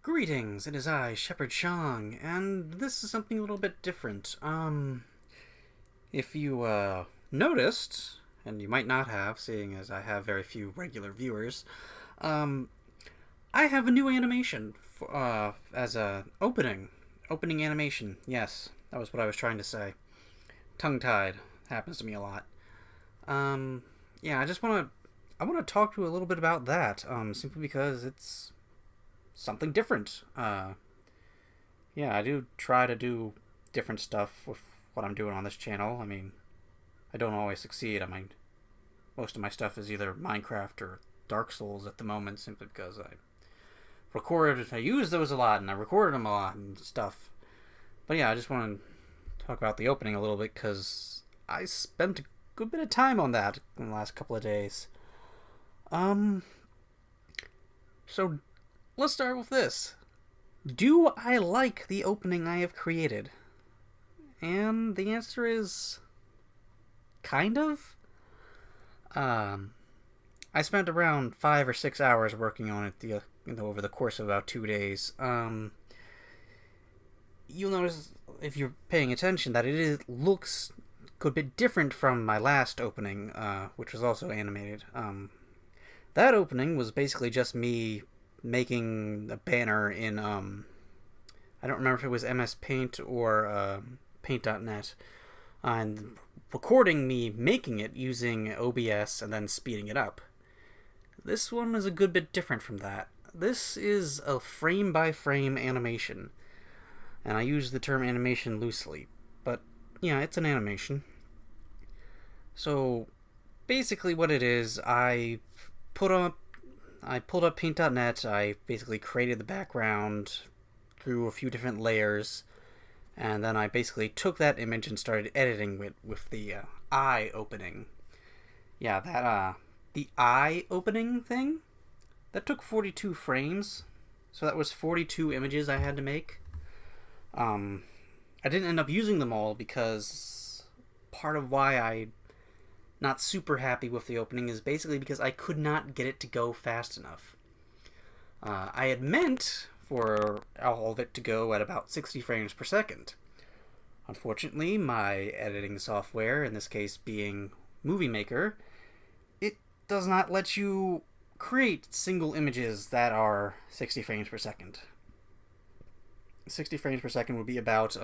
Greetings, it is I, ShepherdShang, and this is something a little bit different. If you, noticed, and you might not have, seeing as I have very few regular viewers, um, I have a new animation, as a opening animation, yes, that was what I was trying to say. Tongue-tied, happens to me a lot. Yeah, I want to talk to you a little bit about that, simply because it's something different. Yeah, I do try to do different stuff with what I'm doing on this channel. I mean, I don't always succeed. I mean, most of my stuff is either Minecraft or Dark Souls at the moment, simply because I use those a lot, and I recorded them a lot and stuff. But yeah, I just want to talk about the opening a little bit, because I spent a good bit of time on that in the last couple of days. So let's start with this. Do I like the opening I have created? And the answer is kind of. I spent around 5 or 6 hours working on it over the course of about 2 days. You'll notice, if you're paying attention, that looks a good bit different from my last opening, which was also animated. That opening was basically just me making a banner in, I don't remember if it was MS Paint or Paint.net, and recording me making it using OBS and then speeding it up. This one is a good bit different from that. This is a frame-by-frame animation, and I use the term animation loosely, but yeah, it's an animation. So basically what it is, I pulled up Paint.net, I basically created the background through a few different layers, and then I basically took that image and started editing with the eye opening. Yeah, the eye opening thing, that took 42 frames, so that was 42 images I had to make. I didn't end up using them all, because part of why I'm not super happy with the opening is basically because I could not get it to go fast enough. I had meant for all of it to go at about 60 frames per second. Unfortunately, my editing software, in this case being Movie Maker, it does not let you create single images that are 60 frames per second. 60 frames per second would be about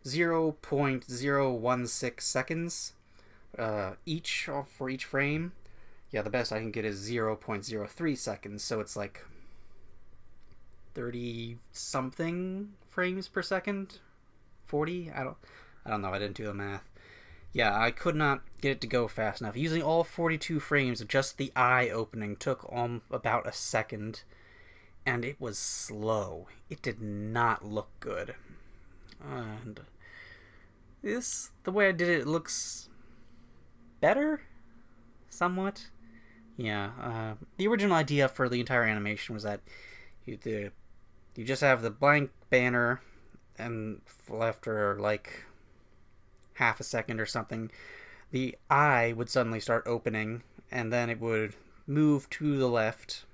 0.016 seconds each for each frame. Yeah, the best I can get is 0.03 seconds, so it's like 30 something frames per second. 40? I don't know, I didn't do the math. Yeah, I could not get it to go fast enough. Using all 42 frames of just the eye opening took about a second, and it was slow. It did not look good. And the way I did it looks better, somewhat. Yeah, the original idea for the entire animation was that you just have the blank banner, and after like half a second or something, the eye would suddenly start opening, and then it would move to the left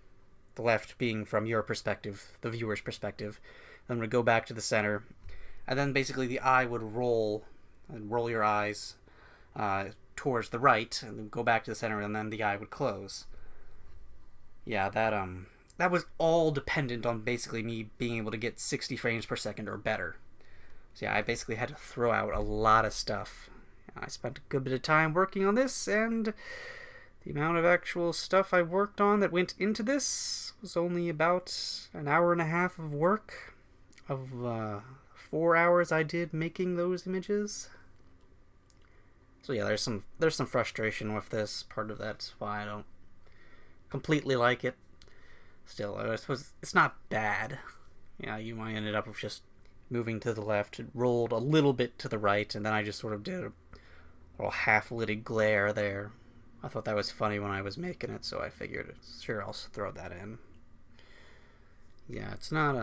being from your perspective, the viewer's perspective, then would go back to the center, and then basically the eye would roll your eyes towards the right, and then go back to the center, and then the eye would close. Yeah, that was all dependent on basically me being able to get 60 frames per second or better. So yeah, I basically had to throw out a lot of stuff. I spent a good bit of time working on this, and the amount of actual stuff I worked on that went into this was only about an hour and a half of work, of 4 hours I did making those images. So yeah, there's some frustration with this. Part of that's why I don't completely like it. Still, I suppose it's not bad. Yeah, you might end up with just moving to the left, it rolled a little bit to the right, and then I just sort of did a little half-lidded glare there. I thought that was funny when I was making it, so I figured, sure, I'll throw that in. Yeah, it's not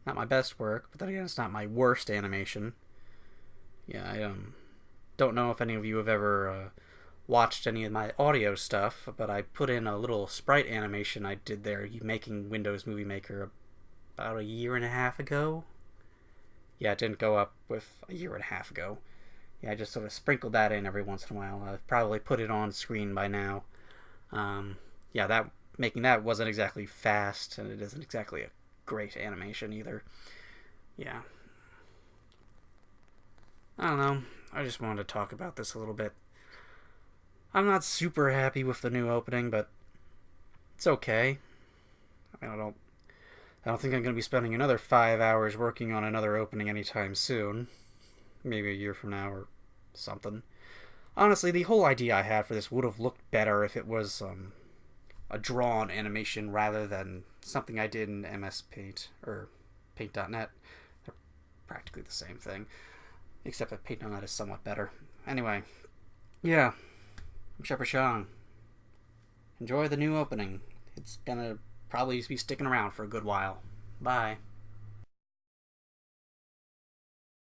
my best work, but then again, it's not my worst animation. Yeah, I don't know if any of you have ever watched any of my audio stuff, but I put in a little sprite animation I did there making Windows Movie Maker about a year and a half ago. Yeah, it didn't go up with a year and a half ago. Yeah, I just sort of sprinkled that in every once in a while. I've probably put it on screen by now. Yeah, making that wasn't exactly fast, and it isn't exactly a great animation either. Yeah. I don't know. I just wanted to talk about this a little bit. I'm not super happy with the new opening, but it's okay. I don't think I'm going to be spending another 5 hours working on another opening anytime soon. Maybe a year from now or something. Honestly, the whole idea I had for this would have looked better if it was a drawn animation rather than something I did in MS Paint or Paint.net. They're practically the same thing, except that Paint.net is somewhat better. Anyway, yeah, I'm ShepherdShang. Enjoy the new opening. It's gonna probably be sticking around for a good while. Bye.